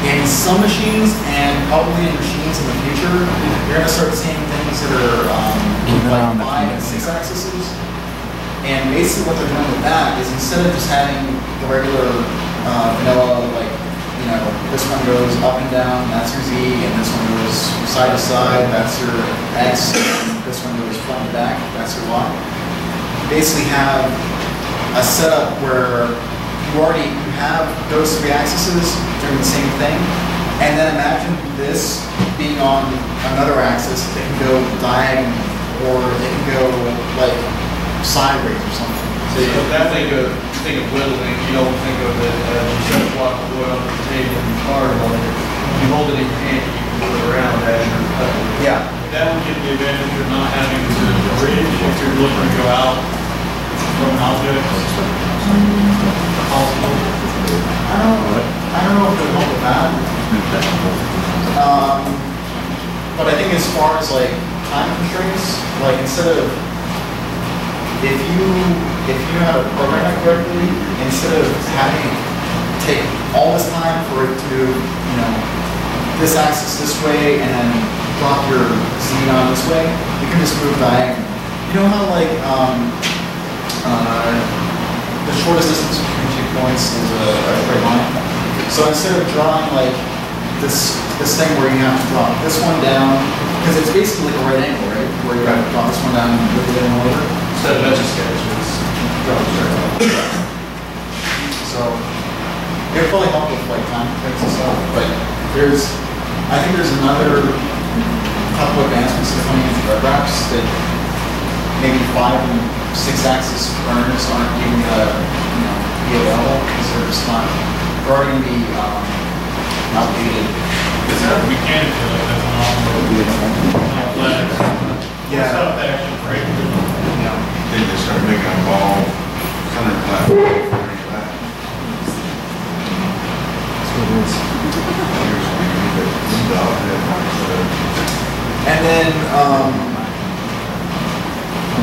In some machines, and probably in machines in the future, you're going to start seeing things that are like 5 and 6 axes. And basically what they're doing with that is instead of just having the regular vanilla, like, you know, this one goes up and down, that's your Z, and this one goes side to side, that's your X, and this one goes front to back, that's your Y. You basically have a setup where you have those 3 axes doing the same thing, and then imagine this being on another axis. It can go diagonal, or it can go like sideways or something. So you definitely think of whittling. You don't think of it as you set a block of wood on the table and carve on it. You hold it in your hand, you can move it around as you're cutting. Yeah. That would give the advantage of not having to bridge if you're looking to go out from an object. I don't know if it would help with that. But I think as far as like time constraints, like instead of if you know how to program it correctly, instead of having to take all this time for it to, you know, this axis this way and then drop your Z on this way, you can just move diagonal. You know how like the shortest distance between 2 points is a straight line. So instead of drawing like this thing where you have to drop this one down, because it's basically like a right angle, right? Where you have to drop this one down and move it in over. Instead of Etch-a-Sketch, it's drawing straight line. So it would probably help with like time constraints and stuff. But I think there's another couple advancements that are coming into thread wraps that maybe 5 and 6 axis burners aren't even be available because they're just not. They're already going to be outdated. Is that mechanical? Yeah. Stuff action break. Yeah. They just start making a ball, center flat, flat. That's what it is. And then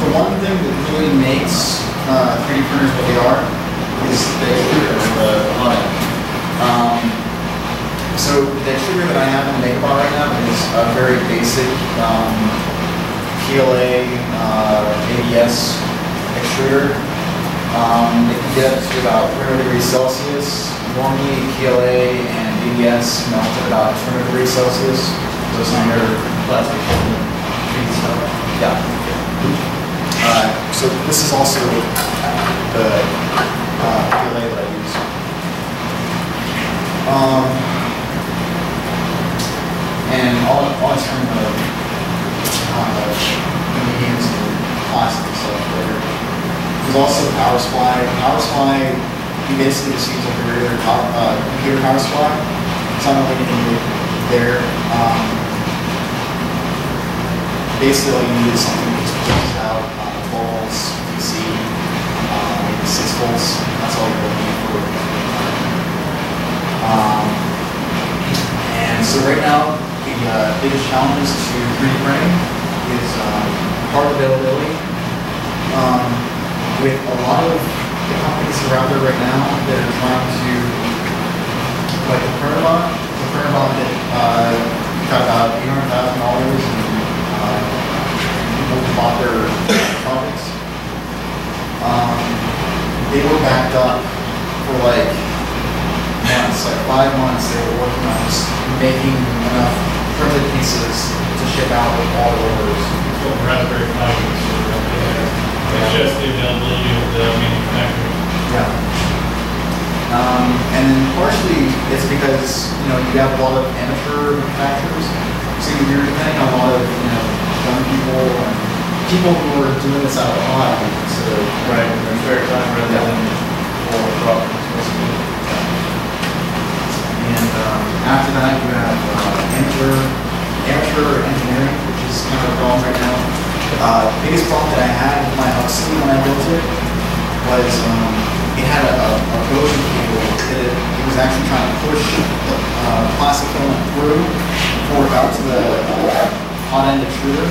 the one thing that really makes 3D printers what they are is the extruder, the HUD. So the extruder that I have in the MakerBot right now is a very basic PLA ABS extruder. It can get up to about 300 degrees Celsius. Normally PLA and ABS melt at about 200 degrees Celsius. So it's not your plastic stuff. Yeah. So this is also the PLA that I use. And all it's from the mediums and plastic and stuff later. There's also power supply. Power supply, you basically just use like a regular computer power supply. It's not like anything there. Basically, all you need is something that just pushes out 12 volts DC, maybe 6 volts. That's all you're looking for. And so right now, the biggest challenges to 3D printing is part availability. With a lot of the companies that are out there right now that are trying to, like the printer bot that got about $800,000 and people bought their products. They were backed up for like months, like 5 months. They were working on just making enough printed pieces to ship out with all the orders. So Raspberry Pi is it's just the availability of the manufacturer. Yeah. And then partially it's because you have a lot of amateur manufacturers, so you're depending on a lot of young people and people who are doing this out of a hobby instead of their spare time rather than for profit. And after that you have amateur engineering, which is kind of a problem right now. The biggest problem that I had with my Huxley when I built it was it had a Bowden cable that it was actually trying to push the plastic filament through before it got to the hot end extruder.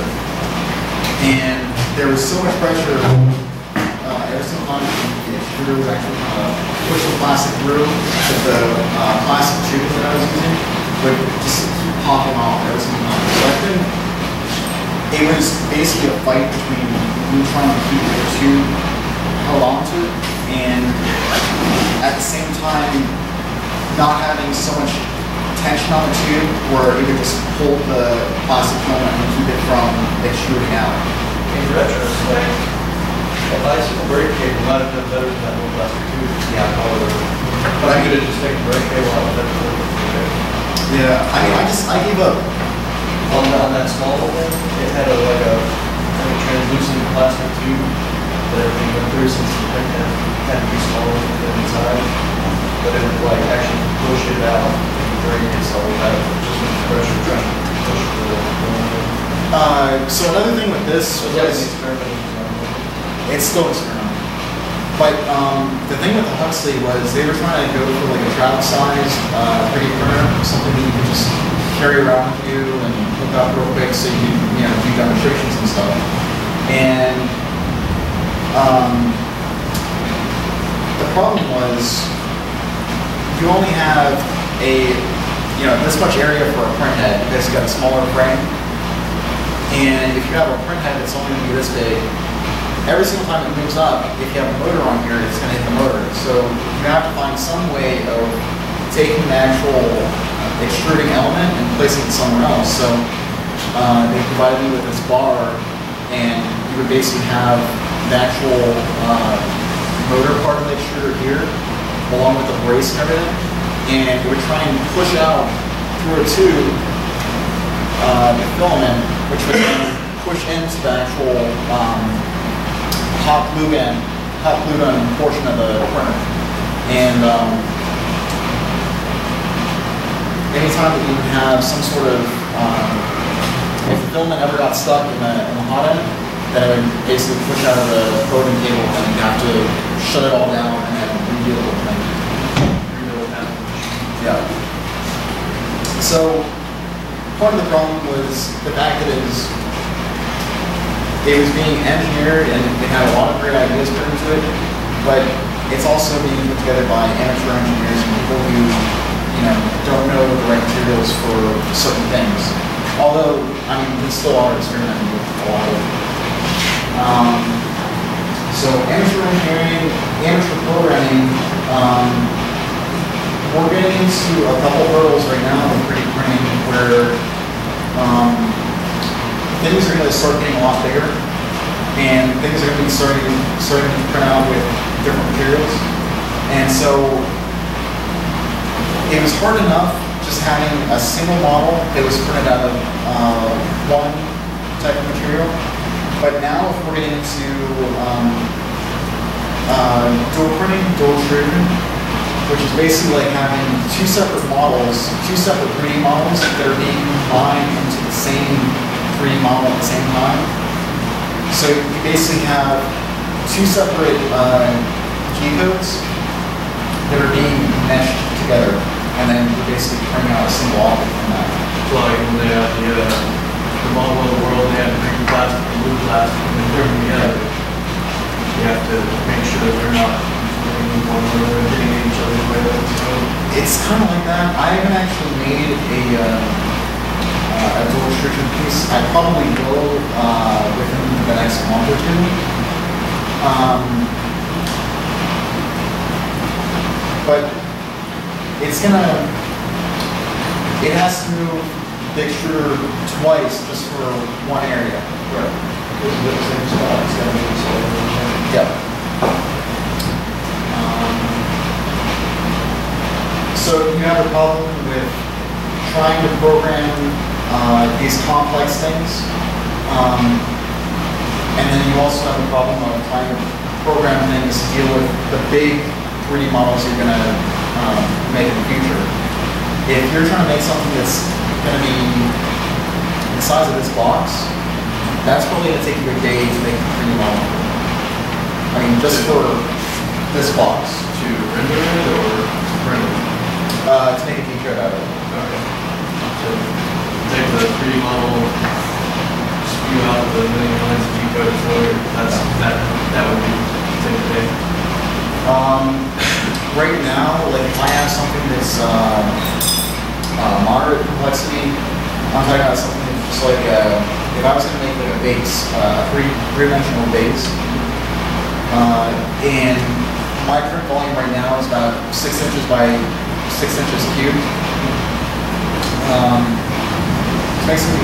And there was so much pressure every single time the extruder was actually trying to push the plastic through that the plastic tube that I was using it was basically a fight between me trying to keep the tube held onto and at the same time not having so much tension on the tube where it would just hold the plastic filament and keep it from extruding out. In retrospect, a bicycle brake cable might have been better than that little plastic tube. Yeah. But I could have just taken the brake cable out of that. Yeah, I mean, I gave up. On that small one, it had like a translucent plastic tube that everything went through since the print had to be smaller than inside. But it would like actually push it out and break it so that just with the pressure trying to push the So another thing with this so was it's still experimental. But the thing with the Huxley was they were trying to go for like a travel size 3D printer, something that you could just carry around with you and hook up real quick so you know do demonstrations and stuff. And the problem was you only have this much area for a print head because you got a smaller frame. And if you have a print head that's only going to be this big, every single time it moves up, if you have a motor on here, it's going to hit the motor. So you have to find some way of taking the actual extruding element and placing it somewhere else. So they provided me with this bar, and you would basically have the actual motor part of the extruder here, along with the brace and everything, and it would try and push out through a tube the filament, which would then push into the actual hot glue gun portion of the printer. And anytime that you would have some sort of, if the filament ever got stuck in the hot end, then it would basically push out of the coding cable and you'd have to shut it all down and then redo the whole thing. Yeah. So part of the problem was the fact that it was being engineered and it had a lot of great ideas put into it, but it's also being put together by amateur engineers and people who, don't know the right materials for certain things. Although, I mean, we still are experimenting with a lot of it. So amateur engineering, amateur programming, we're getting into a couple hurdles right now with 3D printing where things are going to start getting a lot bigger, and things are going to be starting to print out with different materials. And so it was hard enough just having a single model that was printed out of one type of material. But now if we're getting into dual printing, dual extrusion, which is basically like having two separate models, two separate 3D models that are being combined into the same 3D model at the same time. So you basically have two separate G-codes that are being meshed together, and then you're basically printing out a single object from that. So like when they have the model of the world, they have green plastic and blue plastic, and then they're together. You have to make sure that they're not one another and hitting each other's way. It's kind of like that. I haven't actually made a dual extrusion piece. I probably will within the next month or two. But it has to move the extruder twice just for one area. Right. Because it's the same spot, it's got to be the same. Yeah. So you have a problem with trying to program these complex things, and then you also have a problem of trying to program things to deal with the big 3D models you're going to make in the future. If you're trying to make something that's going to be the size of this box, that's probably going to take you a day to make a 3D model. I mean, just for this box. To render it or to print it? To make a T-shirt out of it. Okay. So take the 3D model, spew out the million lines of G-code for it. That would be take a day. Right now, like if I have something that's moderate complexity, I'm talking about something that's just like if I was going to make like a base, three-dimensional base, and my current volume right now is about 6 inches by 6 inches cubed. It's basically